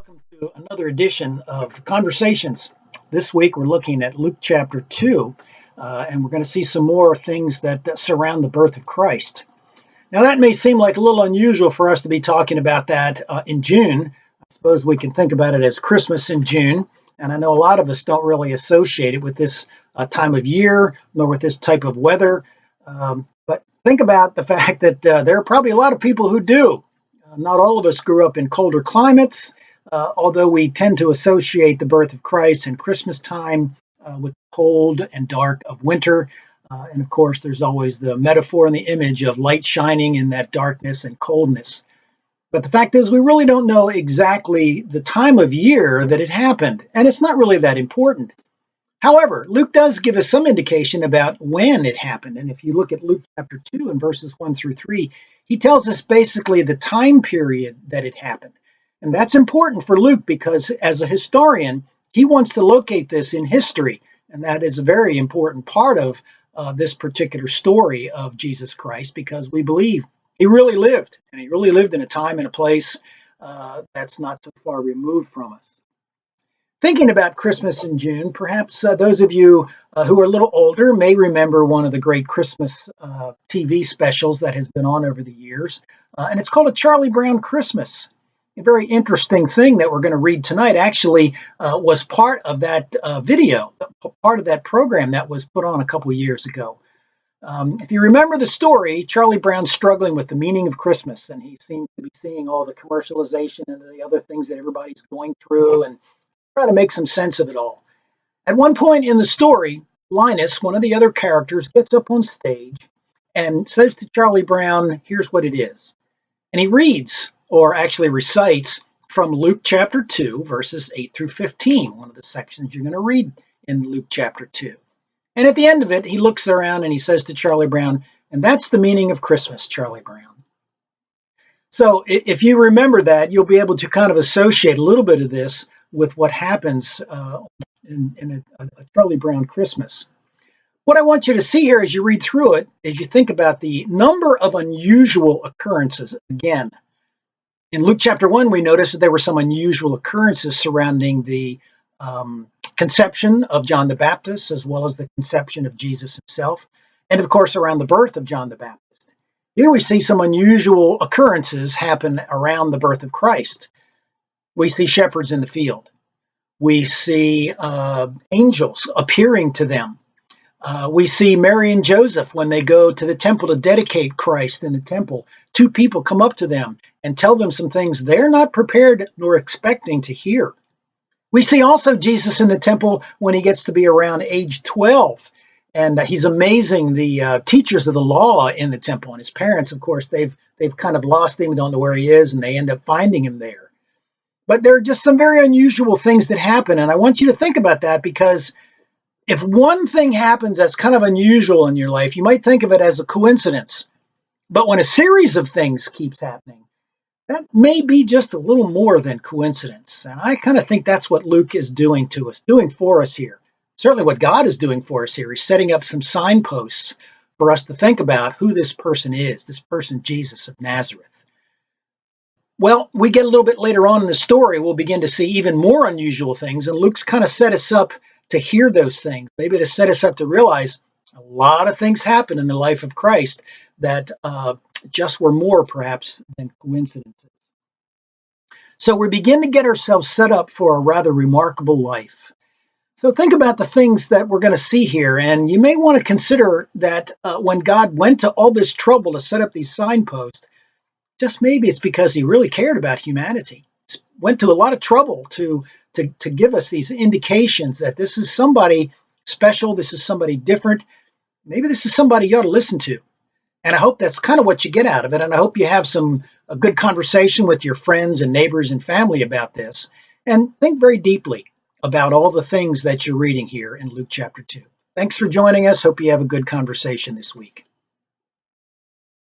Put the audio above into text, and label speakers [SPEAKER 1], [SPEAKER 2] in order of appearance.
[SPEAKER 1] Welcome to another edition of Conversations. This week we're looking at Luke chapter 2, and we're going to see some more things that surround the birth of Christ. Now that may seem like a little unusual for us to be talking about that in June. I suppose we can think about it as Christmas in June, and I know a lot of us don't really associate it with this time of year, nor with this type of weather. But think about the fact that there are probably a lot of people who do. Not all of us grew up in colder climates, although we tend to associate the birth of Christ and Christmas time with cold and dark of winter. And of course, there's always the metaphor and the image of light shining in that darkness and coldness. But the fact is, we really don't know exactly the time of year that it happened, and it's not really that important. However, Luke does give us some indication about when it happened. And if you look at Luke chapter 2 and verses 1 through 3, he tells us basically the time period that it happened. And that's important for Luke because as a historian, he wants to locate this in history. And that is a very important part of this particular story of Jesus Christ because we believe he really lived. And he really lived in a time and a place that's not so far removed from us. Thinking about Christmas in June, perhaps those of you who are a little older may remember one of the great Christmas TV specials that has been on over the years, and it's called A Charlie Brown Christmas. A very interesting thing that we're going to read tonight actually was part of that video, part of that program that was put on a couple of years ago. If you remember the story, Charlie Brown's struggling with the meaning of Christmas, and he seems to be seeing all the commercialization and the other things that everybody's going through and trying to make some sense of it all. At one point in the story, Linus, one of the other characters, gets up on stage and says to Charlie Brown, here's what it is. And he reads, or actually recites, from Luke chapter 2, verses 8 through 15, one of the sections you're going to read in Luke chapter 2. And at the end of it, he looks around and he says to Charlie Brown, and that's the meaning of Christmas, Charlie Brown. So if you remember that, you'll be able to kind of associate a little bit of this with what happens in a Charlie Brown Christmas. What I want you to see here as you read through it is you think about the number of unusual occurrences. Again, in Luke chapter 1, we noticed that there were some unusual occurrences surrounding the conception of John the Baptist, as well as the conception of Jesus himself, and of course around the birth of John the Baptist. Here we see some unusual occurrences happen around the birth of Christ. We see shepherds in the field. We see angels appearing to them. We see Mary and Joseph when they go to the temple to dedicate Christ in the temple. Two people come up to them and tell them some things they're not prepared nor expecting to hear. We see also Jesus in the temple when he gets to be around age 12. And he's amazing the teachers of the law in the temple. And his parents, of course, they've kind of lost him, don't know where he is, and they end up finding him there. But there are just some very unusual things that happen. And I want you to think about that because if one thing happens that's kind of unusual in your life, you might think of it as a coincidence. But when a series of things keeps happening, that may be just a little more than coincidence. And I kind of think that's what Luke is doing to us, doing for us here. Certainly what God is doing for us here is setting up some signposts for us to think about who this person is, this person Jesus of Nazareth. Well, we get a little bit later on in the story, we'll begin to see even more unusual things, and Luke's kind of set us up to hear those things, maybe to set us up to realize a lot of things happen in the life of Christ that just were more perhaps than coincidences. So we begin to get ourselves set up for a rather remarkable life. So think about the things that we're going to see here, and you may want to consider that when God went to all this trouble to set up these signposts, just maybe it's because he really cared about humanity. Went to a lot of trouble to give us these indications that this is somebody special, this is somebody different. Maybe this is somebody you ought to listen to. And I hope that's kind of what you get out of it. And I hope you have a good conversation with your friends and neighbors and family about this. And think very deeply about all the things that you're reading here in Luke chapter 2. Thanks for joining us. Hope you have a good conversation this week.